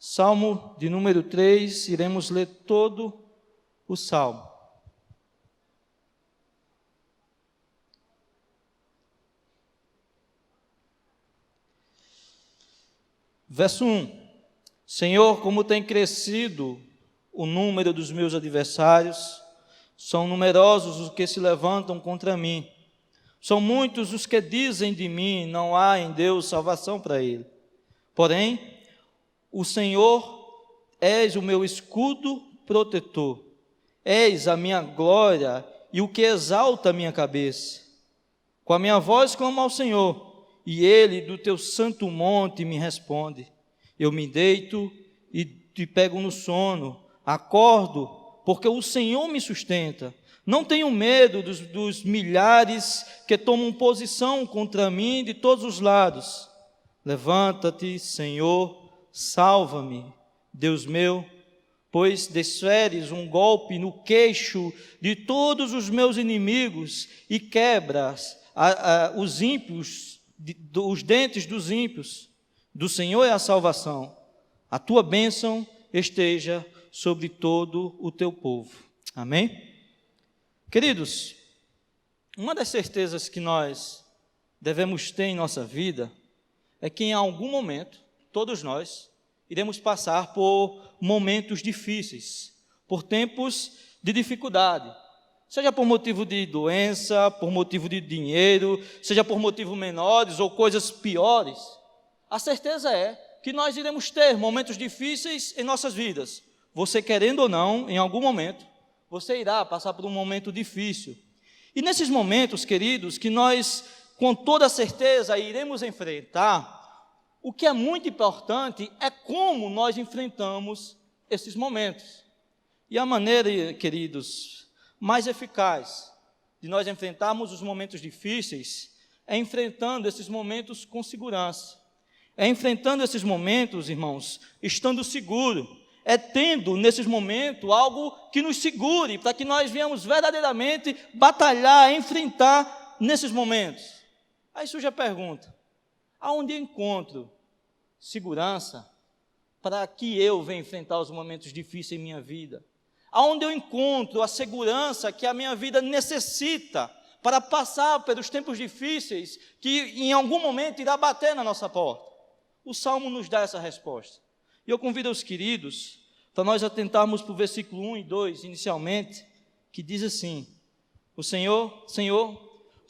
Salmo de número 3, iremos ler todo o salmo. Verso 1: Senhor, como tem crescido o número dos meus adversários, são numerosos os que se levantam contra mim. São muitos os que dizem de mim, não há em Deus salvação para ele. Porém, o Senhor, és o meu escudo protetor, és a minha glória e o que exalta a minha cabeça. Com a minha voz clamo ao Senhor, e Ele do teu santo monte me responde. Eu me deito e te pego no sono, acordo, porque o Senhor me sustenta. Não tenho medo dos milhares que tomam posição contra mim de todos os lados. Levanta-te, Senhor, salva-me, Deus meu, pois desferes um golpe no queixo de todos os meus inimigos e quebras os ímpios, os dentes dos ímpios. Do Senhor é a salvação. A tua bênção esteja sobre todo o teu povo. Amém? Queridos, uma das certezas que nós devemos ter em nossa vida é que em algum momento, todos nós, iremos passar por momentos difíceis, por tempos de dificuldade, seja por motivo de doença, por motivo de dinheiro, seja por motivos menores ou coisas piores. A certeza é que nós iremos ter momentos difíceis em nossas vidas. Você querendo ou não, em algum momento, você irá passar por um momento difícil. E nesses momentos, queridos, que nós, com toda certeza, iremos enfrentar, o que é muito importante é como nós enfrentamos esses momentos. E a maneira, queridos, mais eficaz de nós enfrentarmos os momentos difíceis é enfrentando esses momentos com segurança. É enfrentando esses momentos, irmãos, estando seguro. É tendo, nesses momentos, algo que nos segure, para que nós venhamos verdadeiramente batalhar, enfrentar nesses momentos. Aí surge a pergunta: aonde eu encontro segurança para que eu venha enfrentar os momentos difíceis em minha vida? Aonde eu encontro a segurança que a minha vida necessita para passar pelos tempos difíceis que em algum momento irá bater na nossa porta? O Salmo nos dá essa resposta. E eu convido os queridos para nós atentarmos para o versículo 1 e 2, inicialmente, que diz assim: o Senhor,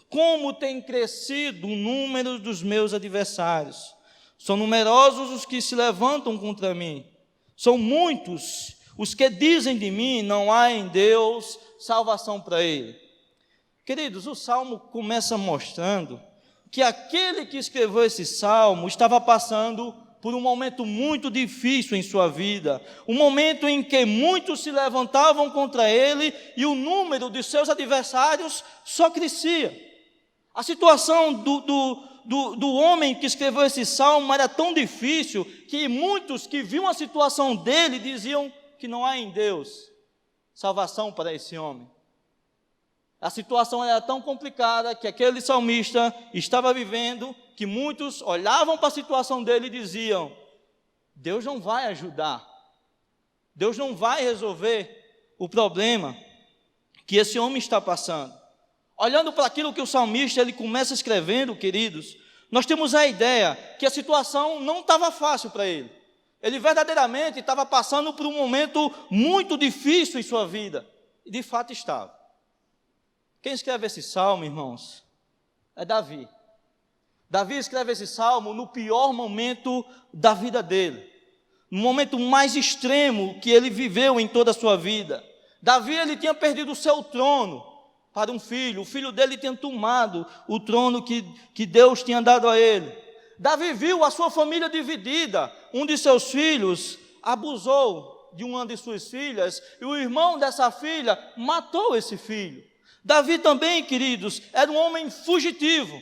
como tem crescido o número dos meus adversários. São numerosos os que se levantam contra mim. São muitos os que dizem de mim, não há em Deus salvação para ele. Queridos, o Salmo começa mostrando que aquele que escreveu esse Salmo estava passando por um momento muito difícil em sua vida, um momento em que muitos se levantavam contra ele e o número de seus adversários só crescia. A situação do homem que escreveu esse salmo era tão difícil que muitos que viam a situação dele diziam que não há em Deus salvação para esse homem. A situação era tão complicada que aquele salmista estava vivendo, que muitos olhavam para a situação dele e diziam: Deus não vai ajudar, Deus não vai resolver o problema que esse homem está passando. Olhando para aquilo que o salmista ele começa escrevendo, queridos, nós temos a ideia que a situação não estava fácil para ele. Ele verdadeiramente estava passando por um momento muito difícil em sua vida, e de fato estava. Quem escreve esse salmo, irmãos, é Davi. Davi escreve esse salmo no pior momento da vida dele, no momento mais extremo que ele viveu em toda a sua vida. Davi, ele tinha perdido o seu trono para um filho, o filho dele tinha tomado o trono que Deus tinha dado a ele. Davi viu a sua família dividida, um de seus filhos abusou de uma de suas filhas, e o irmão dessa filha matou esse filho. Davi também, queridos, era um homem fugitivo.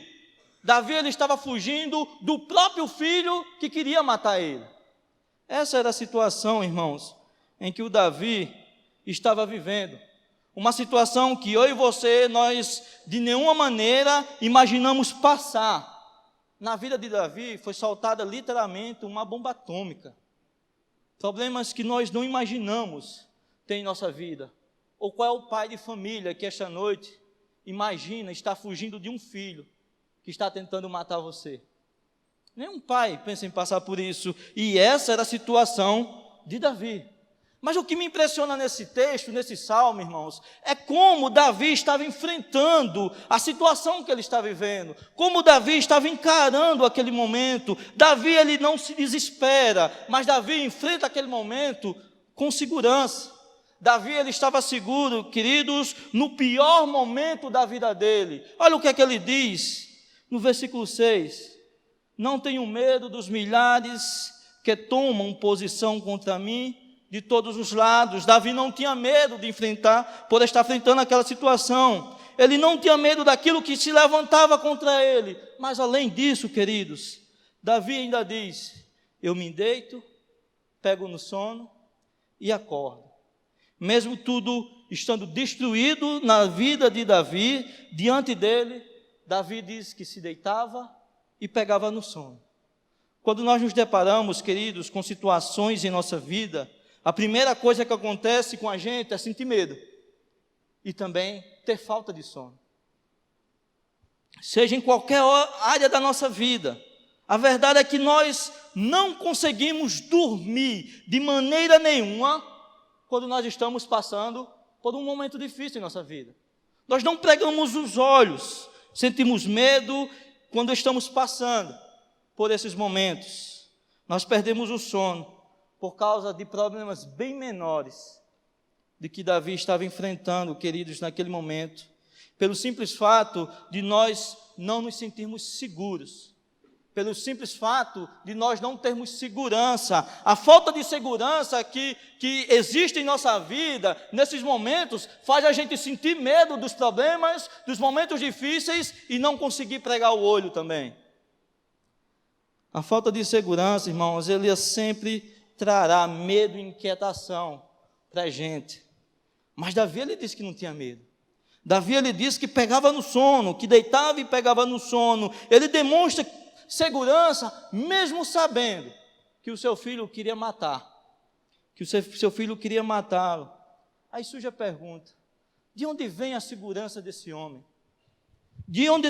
Davi, ele estava fugindo do próprio filho que queria matar ele. Essa era a situação, irmãos, em que o Davi estava vivendo. Uma situação que eu e você, nós de nenhuma maneira imaginamos passar. Na vida de Davi foi soltada literalmente uma bomba atômica. problemas que nós não imaginamos ter em nossa vida. Ou qual é o pai de família que esta noite imagina estar fugindo de um filho que está tentando matar você? Nenhum pai pensa em passar por isso. E essa era a situação de Davi. Mas o que me impressiona nesse texto, nesse salmo, irmãos, é como Davi estava enfrentando a situação que ele está vivendo, como Davi estava encarando aquele momento. Davi, ele não se desespera, mas Davi enfrenta aquele momento com segurança. Davi, ele estava seguro, queridos, no pior momento da vida dele. Olha o que é que ele diz no versículo 6. Não tenho medo dos milhares que tomam posição contra mim de todos os lados. Davi não tinha medo de enfrentar, por estar enfrentando aquela situação. Ele não tinha medo daquilo que se levantava contra ele. Mas além disso, queridos, Davi ainda diz: eu me deito, pego no sono e acordo. Mesmo tudo estando destruído na vida de Davi, diante dele, Davi diz que se deitava e pegava no sono. Quando nós nos deparamos, queridos, com situações em nossa vida, a primeira coisa que acontece com a gente é sentir medo e também ter falta de sono. Seja em qualquer área da nossa vida, a verdade é que nós não conseguimos dormir de maneira nenhuma quando nós estamos passando por um momento difícil em nossa vida. Nós não pregamos os olhos, sentimos medo quando estamos passando por esses momentos. Nós perdemos o sono por causa de problemas bem menores de que Davi estava enfrentando, queridos, naquele momento, pelo simples fato de nós não nos sentirmos seguros, pelo simples fato de nós não termos segurança. A falta de segurança que existe em nossa vida, nesses momentos, faz a gente sentir medo dos problemas, dos momentos difíceis e não conseguir pregar o olho também. A falta de segurança, irmãos, ele sempre trará medo e inquietação para a gente. Mas Davi, ele disse que não tinha medo. Davi, ele disse que pegava no sono, que deitava e pegava no sono. Ele demonstra segurança, mesmo sabendo que o seu filho queria matar, que o seu filho queria matá-lo. Aí surge a pergunta: de onde vem a segurança desse homem? De onde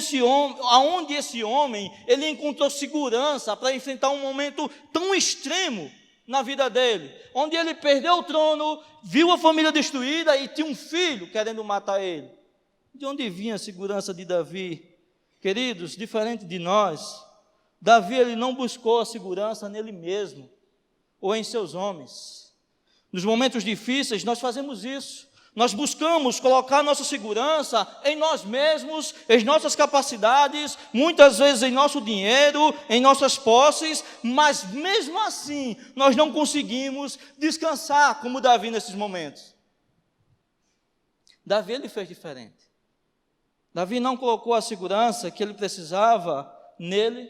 aonde esse homem ele encontrou segurança para enfrentar um momento tão extremo na vida dele, onde ele perdeu o trono, viu a família destruída e tinha um filho querendo matar ele? De onde vinha a segurança de Davi? Queridos, diferente de nós, Davi, ele não buscou a segurança nele mesmo ou em seus homens. Nos momentos difíceis nós fazemos isso. Nós buscamos colocar nossa segurança em nós mesmos, em nossas capacidades, muitas vezes em nosso dinheiro, em nossas posses, mas mesmo assim nós não conseguimos descansar como Davi nesses momentos. Davi, ele fez diferente. Davi não colocou a segurança que ele precisava nele.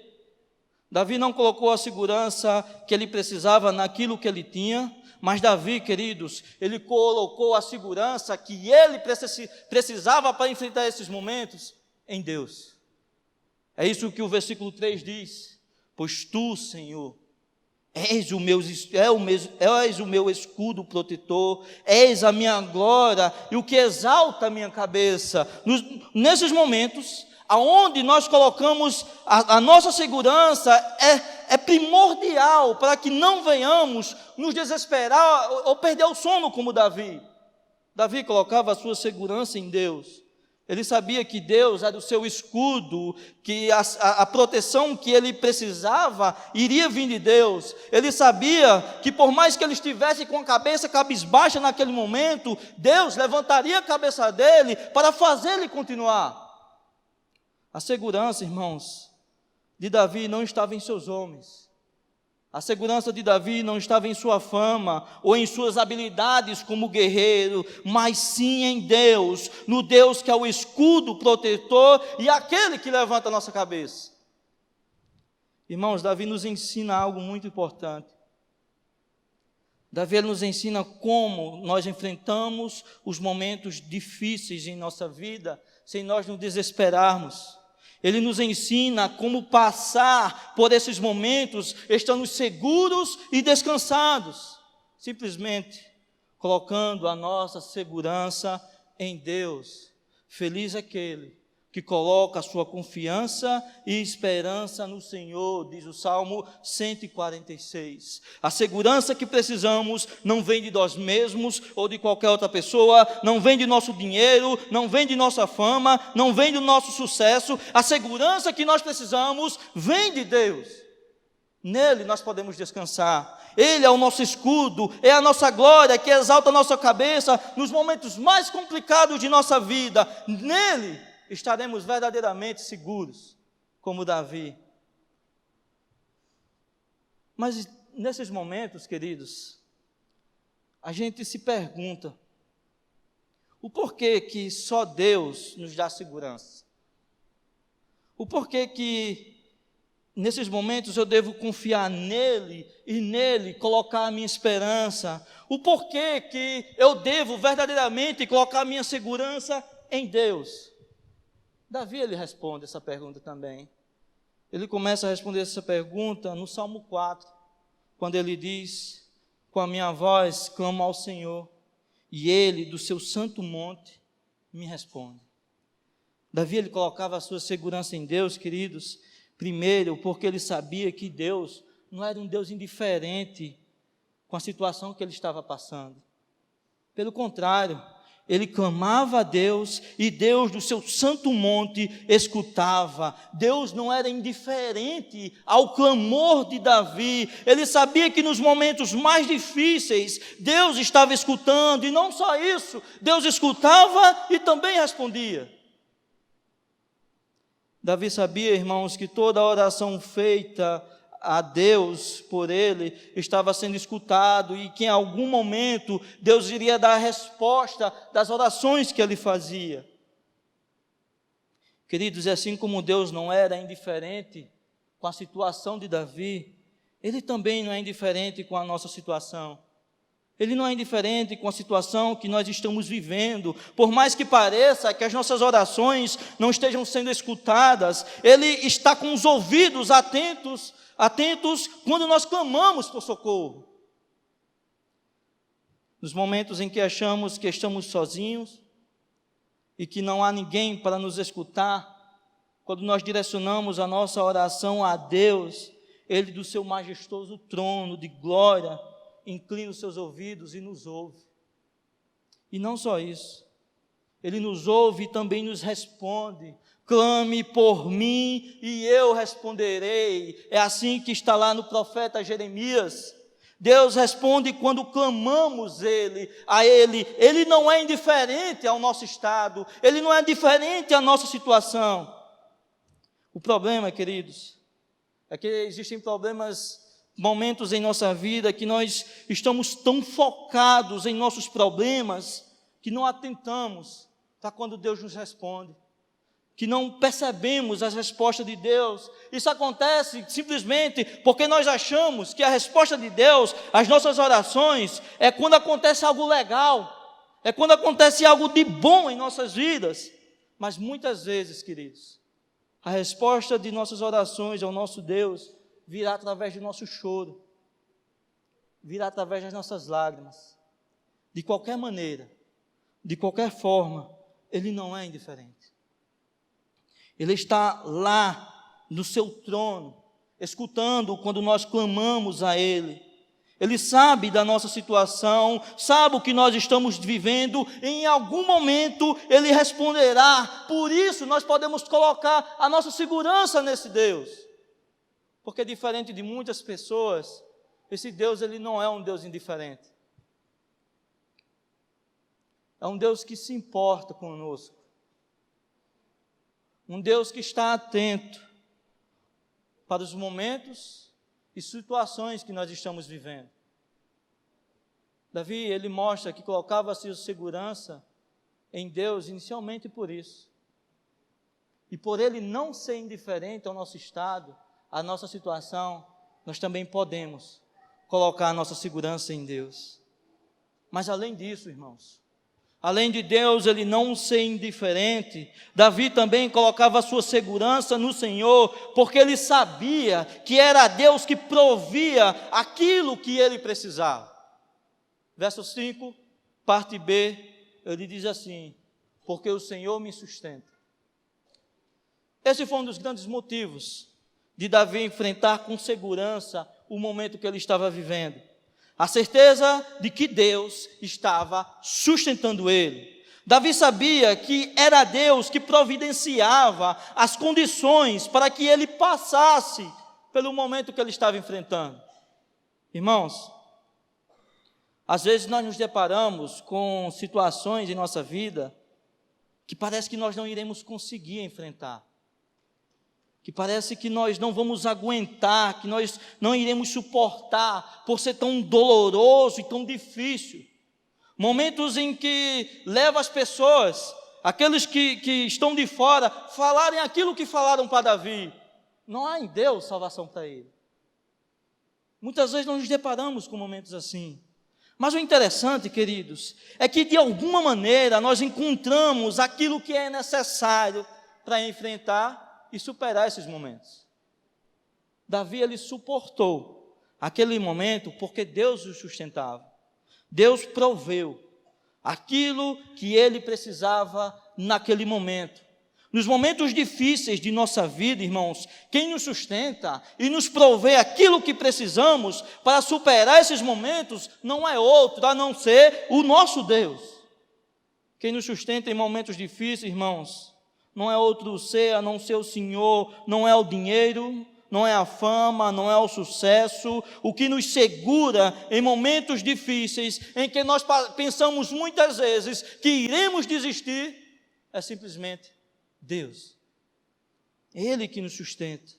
Davi não colocou a segurança que ele precisava naquilo que ele tinha. Mas Davi, queridos, ele colocou a segurança que ele precisava para enfrentar esses momentos em Deus. É isso que o versículo 3 diz: pois tu, Senhor, és o meu escudo protetor, és a minha glória e o que exalta a minha cabeça. Nesses momentos, aonde nós colocamos a nossa segurança é primordial para que não venhamos nos desesperar ou perder o sono como Davi. Davi colocava a sua segurança em Deus. Ele sabia que Deus era o seu escudo, que a proteção que ele precisava iria vir de Deus. Ele sabia que por mais que ele estivesse com a cabeça cabisbaixa naquele momento, Deus levantaria a cabeça dele para fazer ele continuar. A segurança, irmãos, de Davi não estava em seus homens. A segurança de Davi não estava em sua fama ou em suas habilidades como guerreiro, mas sim em Deus, no Deus que é o escudo protetor e aquele que levanta a nossa cabeça. Irmãos, Davi nos ensina algo muito importante. Davi nos ensina como nós enfrentamos os momentos difíceis em nossa vida, sem nós nos desesperarmos. Ele nos ensina como passar por esses momentos, estando seguros e descansados. simplesmente colocando a nossa segurança em Deus. Feliz é aquele que coloca a sua confiança e esperança no Senhor, diz o Salmo 146. A segurança que precisamos não vem de nós mesmos ou de qualquer outra pessoa, não vem de nosso dinheiro, não vem de nossa fama, não vem do nosso sucesso. A segurança que nós precisamos vem de Deus. Nele nós podemos descansar. Ele é o nosso escudo, é a nossa glória que exalta a nossa cabeça nos momentos mais complicados de nossa vida. Nele estaremos verdadeiramente seguros, como Davi. Mas nesses momentos, queridos, a gente se pergunta, o porquê que só Deus nos dá segurança? O porquê que nesses momentos eu devo confiar nele e nele colocar a minha esperança? O porquê que eu devo verdadeiramente colocar a minha segurança em Deus? Davi, ele responde essa pergunta também. Ele começa a responder essa pergunta no Salmo 4, quando ele diz: com a minha voz clamo ao Senhor, e ele do seu santo monte me responde. Davi, ele colocava a sua segurança em Deus, queridos, primeiro porque ele sabia que Deus não era um Deus indiferente com a situação que ele estava passando. Pelo contrário, ele clamava a Deus e Deus do seu santo monte escutava. Deus não era indiferente ao clamor de Davi. Ele sabia que nos momentos mais difíceis Deus estava escutando, e não só isso, Deus escutava e também respondia. Davi sabia, irmãos, que toda oração feita a Deus por ele estava sendo escutado, e que em algum momento Deus iria dar a resposta das orações que ele fazia. Queridos, assim como Deus não era indiferente com a situação de Davi, ele também não é indiferente com a nossa situação. Ele não é indiferente com a situação que nós estamos vivendo. Por mais que pareça que as nossas orações não estejam sendo escutadas, Ele está com os ouvidos atentos quando nós clamamos por socorro. Nos momentos em que achamos que estamos sozinhos e que não há ninguém para nos escutar, quando nós direcionamos a nossa oração a Deus, Ele do seu majestoso trono de glória inclina os seus ouvidos e nos ouve. E não só isso, Ele nos ouve e também nos responde. Clame por mim e eu responderei. É assim que está lá no profeta Jeremias. Deus responde quando clamamos a Ele. Ele não é indiferente ao nosso estado, Ele não é indiferente à nossa situação. O problema, queridos, é que existem momentos em nossa vida que nós estamos tão focados em nossos problemas que não atentamos para quando Deus nos responde, que não percebemos as respostas de Deus. Isso acontece simplesmente porque nós achamos que a resposta de Deus às nossas orações é quando acontece algo legal, é quando acontece algo de bom em nossas vidas. Mas muitas vezes, queridos, a resposta de nossas orações ao nosso Deus virá através do nosso choro, virá através das nossas lágrimas. De qualquer maneira, de qualquer forma, Ele não é indiferente. Ele está lá no seu trono, escutando quando nós clamamos a Ele. Ele sabe da nossa situação, sabe o que nós estamos vivendo, e em algum momento Ele responderá. Por isso nós podemos colocar a nossa segurança nesse Deus. Porque diferente de muitas pessoas, esse Deus, Ele não é um Deus indiferente. É um Deus que se importa conosco. Um Deus que está atento para os momentos e situações que nós estamos vivendo. Davi, ele mostra que colocava a sua segurança em Deus inicialmente por isso. E por ele não ser indiferente ao nosso estado, à nossa situação, nós também podemos colocar a nossa segurança em Deus. Mas além disso, irmãos, além de Deus ele não ser indiferente, Davi também colocava a sua segurança no Senhor, porque ele sabia que era Deus que provia aquilo que ele precisava. Verso 5, parte B, ele diz assim: porque o Senhor me sustenta. Esse foi um dos grandes motivos de Davi enfrentar com segurança o momento que ele estava vivendo. A certeza de que Deus estava sustentando ele. Davi sabia que era Deus que providenciava as condições para que ele passasse pelo momento que ele estava enfrentando. Irmãos, às vezes nós nos deparamos com situações em nossa vida que parece que nós não iremos conseguir enfrentar, que parece que nós não vamos aguentar, que nós não iremos suportar por ser tão doloroso e tão difícil. Momentos em que leva as pessoas, aqueles que estão de fora, falarem aquilo que falaram para Davi. Não há em Deus salvação para ele. Muitas vezes nós nos deparamos com momentos assim. Mas o interessante, queridos, é que de alguma maneira nós encontramos aquilo que é necessário para enfrentar e superar esses momentos. Davi, ele suportou aquele momento porque Deus o sustentava. Deus proveu aquilo que ele precisava naquele momento. Nos momentos difíceis de nossa vida, irmãos, quem nos sustenta e nos provê aquilo que precisamos para superar esses momentos não é outro a não ser o nosso Deus. Quem nos sustenta em momentos difíceis, irmãos, não é outro ser a não ser o Senhor, não é o dinheiro, não é a fama, não é o sucesso. O que nos segura em momentos difíceis, em que nós pensamos muitas vezes que iremos desistir, é simplesmente Deus. É Ele que nos sustenta,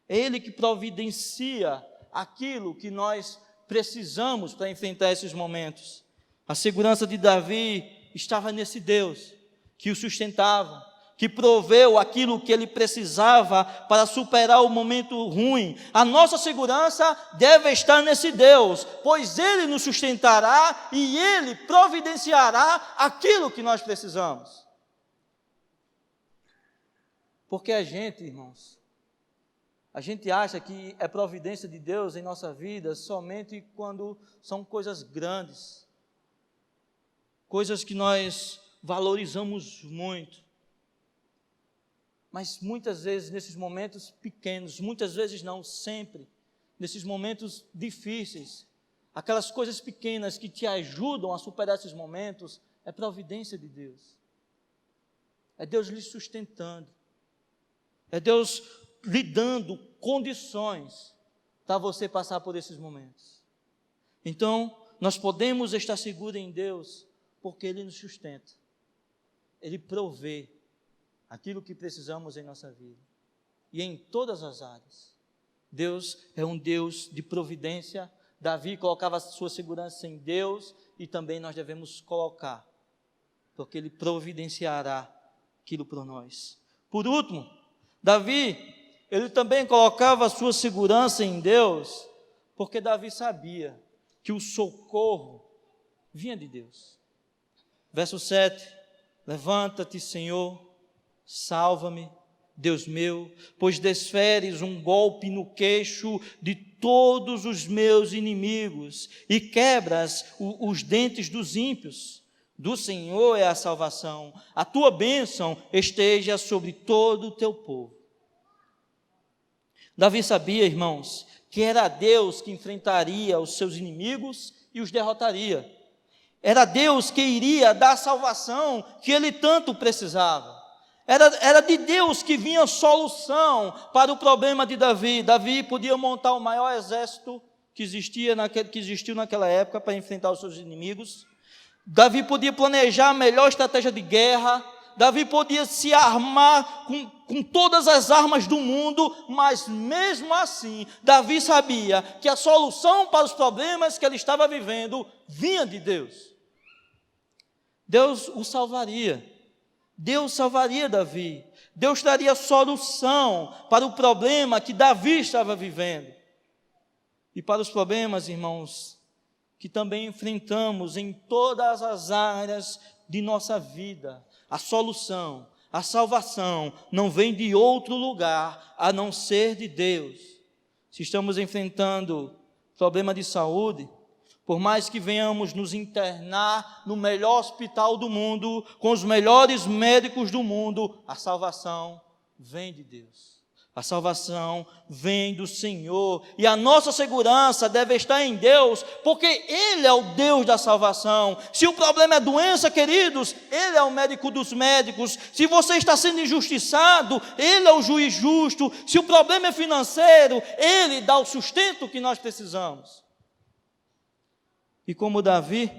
é Ele que providencia aquilo que nós precisamos para enfrentar esses momentos. A segurança de Davi estava nesse Deus que o sustentava, que proveu aquilo que ele precisava para superar o momento ruim. A nossa segurança deve estar nesse Deus, pois Ele nos sustentará e Ele providenciará aquilo que nós precisamos. Porque a gente, irmãos, a gente acha que é providência de Deus em nossa vida somente quando são coisas grandes, coisas que nós valorizamos muito. Mas muitas vezes nesses momentos pequenos, muitas vezes não, sempre, nesses momentos difíceis, aquelas coisas pequenas que te ajudam a superar esses momentos, é providência de Deus. É Deus lhe sustentando. É Deus lhe dando condições para você passar por esses momentos. Então, nós podemos estar seguros em Deus, porque Ele nos sustenta. Ele provê aquilo que precisamos em nossa vida, e em todas as áreas. Deus é um Deus de providência. Davi colocava a sua segurança em Deus, e também nós devemos colocar, porque Ele providenciará aquilo por nós. Por último, Davi, ele também colocava a sua segurança em Deus, porque Davi sabia que o socorro vinha de Deus. Verso 7, levanta-te, Senhor, salva-me, Deus meu, pois desferes um golpe no queixo de todos os meus inimigos e quebras os dentes dos ímpios. Do Senhor é a salvação, a tua bênção esteja sobre todo o teu povo. Davi sabia, irmãos, que era Deus que enfrentaria os seus inimigos e os derrotaria. Era Deus que iria dar a salvação que ele tanto precisava. Era de Deus que vinha a solução para o problema de Davi. Davi podia montar o maior exército que existiu naquela época para enfrentar os seus inimigos. Davi podia planejar a melhor estratégia de guerra. Davi podia se armar com todas as armas do mundo, mas mesmo assim, Davi sabia que a solução para os problemas que ele estava vivendo vinha de Deus. Deus o salvaria. Deus salvaria Davi. Deus traria solução para o problema que Davi estava vivendo. E para os problemas, irmãos, que também enfrentamos em todas as áreas de nossa vida, a solução, a salvação não vem de outro lugar a não ser de Deus. Se estamos enfrentando problema de saúde, por mais que venhamos nos internar no melhor hospital do mundo, com os melhores médicos do mundo, a salvação vem de Deus. A salvação vem do Senhor, e a nossa segurança deve estar em Deus, porque Ele é o Deus da salvação. Se o problema é doença, queridos, Ele é o médico dos médicos. Se você está sendo injustiçado, Ele é o juiz justo. Se o problema é financeiro, Ele dá o sustento que nós precisamos. E como Davi,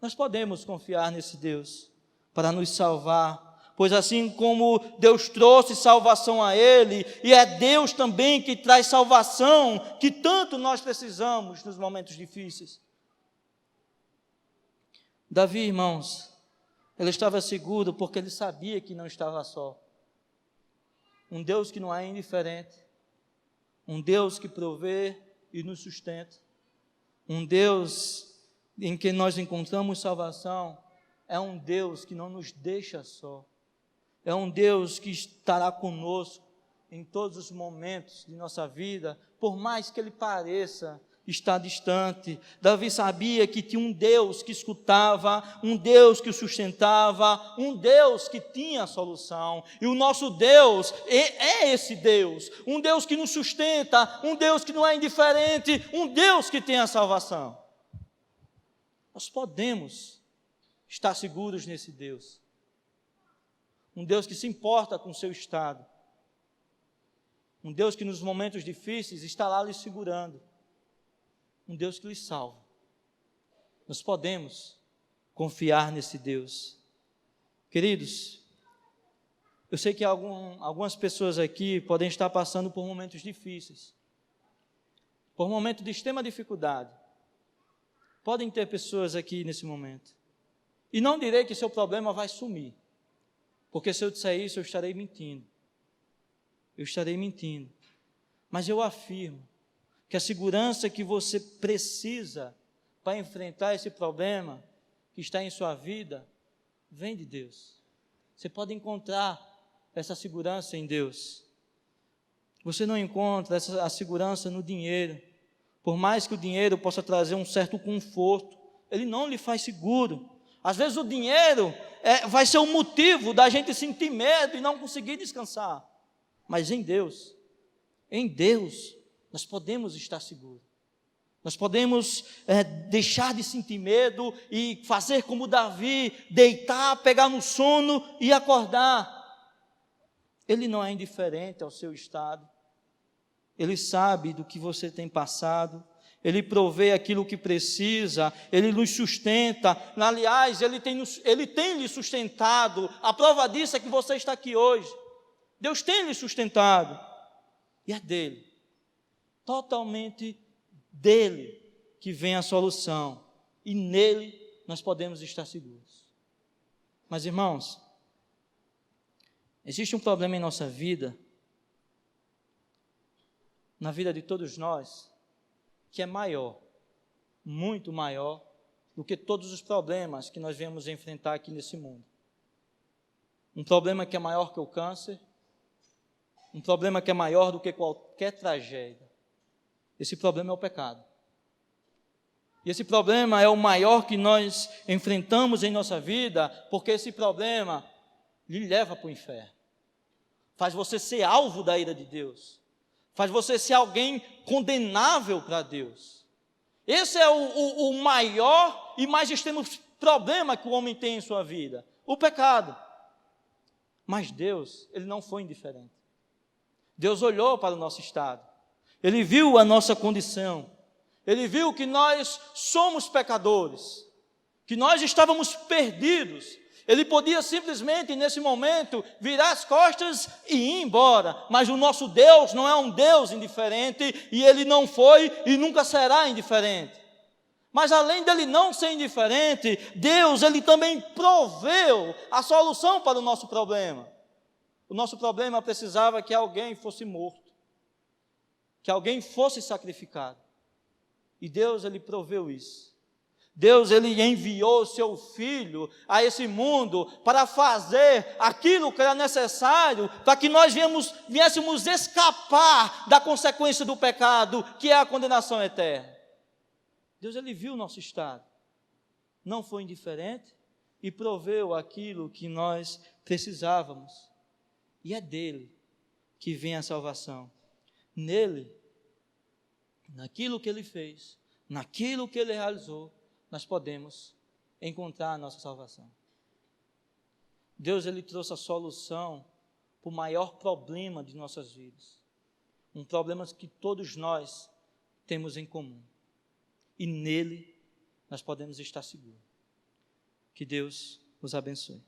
nós podemos confiar nesse Deus para nos salvar, pois assim como Deus trouxe salvação a ele, e é Deus também que traz salvação, que tanto nós precisamos nos momentos difíceis. Davi, irmãos, ele estava seguro porque ele sabia que não estava só. Um Deus que não é indiferente, um Deus que provê e nos sustenta, um Deus em que nós encontramos salvação, é um Deus que não nos deixa só. É um Deus que estará conosco em todos os momentos de nossa vida, por mais que Ele pareça estar distante. Davi sabia que tinha um Deus que escutava, um Deus que o sustentava, um Deus que tinha a solução. E o nosso Deus é esse Deus, um Deus que nos sustenta, um Deus que não é indiferente, um Deus que tem a salvação. Nós podemos estar seguros nesse Deus. Um Deus que se importa com o seu estado. Um Deus que nos momentos difíceis está lá lhe segurando. Um Deus que lhe salva. Nós podemos confiar nesse Deus. Queridos, eu sei que algumas pessoas aqui podem estar passando por momentos difíceis. Por momentos de extrema dificuldade. Podem ter pessoas aqui nesse momento. E não direi que seu problema vai sumir. Porque se eu disser isso, eu estarei mentindo. Eu estarei mentindo. Mas eu afirmo que a segurança que você precisa para enfrentar esse problema que está em sua vida, vem de Deus. Você pode encontrar essa segurança em Deus. Você não encontra a segurança no dinheiro. Por mais que o dinheiro possa trazer um certo conforto, ele não lhe faz seguro. Às vezes o dinheiro vai ser o motivo da gente sentir medo e não conseguir descansar. Mas em Deus, nós podemos estar seguros. Nós podemos deixar de sentir medo e fazer como Davi, deitar, pegar no sono e acordar. Ele não é indiferente ao seu estado. Ele sabe do que você tem passado. Ele provê aquilo que precisa, Ele nos sustenta. Aliás, Ele tem lhe sustentado. A prova disso é que você está aqui hoje. Deus tem lhe sustentado. E é dEle, totalmente dEle, que vem a solução. E nele nós podemos estar seguros. Mas, irmãos, existe um problema em nossa vida, na vida de todos nós, que é maior, muito maior, do que todos os problemas que nós viemos enfrentar aqui nesse mundo. Um problema que é maior que o câncer, um problema que é maior do que qualquer tragédia. Esse problema é o pecado. E esse problema é o maior que nós enfrentamos em nossa vida, porque esse problema lhe leva para o inferno. Faz você ser alvo da ira de Deus. Faz você ser alguém condenável para Deus. Esse é o maior e mais extremo problema que o homem tem em sua vida, o pecado. Mas Deus, Ele não foi indiferente. Deus olhou para o nosso estado, Ele viu a nossa condição, Ele viu que nós somos pecadores, que nós estávamos perdidos. Ele podia simplesmente, nesse momento, virar as costas e ir embora. Mas o nosso Deus não é um Deus indiferente, e Ele não foi e nunca será indiferente. Mas além dele não ser indiferente, Deus, Ele também proveu a solução para o nosso problema. O nosso problema precisava que alguém fosse morto, que alguém fosse sacrificado. E Deus, Ele proveu isso. Deus, Ele enviou o seu Filho a esse mundo para fazer aquilo que era necessário para que nós viéssemos escapar da consequência do pecado, que é a condenação eterna. Deus, Ele viu o nosso estado, não foi indiferente e proveu aquilo que nós precisávamos. E é dele que vem a salvação. Nele, naquilo que Ele fez, naquilo que Ele realizou, nós podemos encontrar a nossa salvação. Deus, Ele trouxe a solução para o maior problema de nossas vidas. Um problema que todos nós temos em comum. E nele nós podemos estar seguros. Que Deus os abençoe.